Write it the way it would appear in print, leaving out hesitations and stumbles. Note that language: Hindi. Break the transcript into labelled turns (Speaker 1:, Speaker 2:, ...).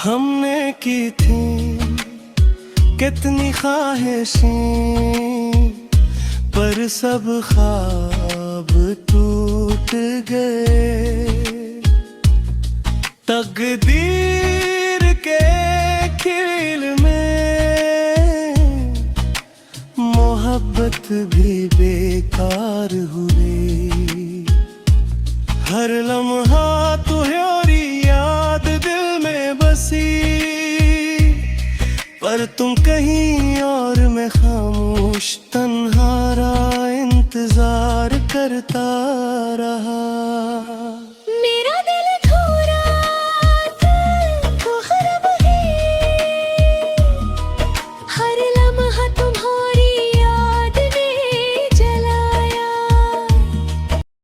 Speaker 1: हमने की थी कितनी ख्वाहिशें, पर सब ख्वाब टूट गए। तकदीर के खेल में मोहब्बत भी बेकार हुई। हर लम्हा तुम्हारी याद दिल में बसी, पर तुम कहीं और मैं खामोश तन्हारा इंतजार करता रहा।
Speaker 2: मेरा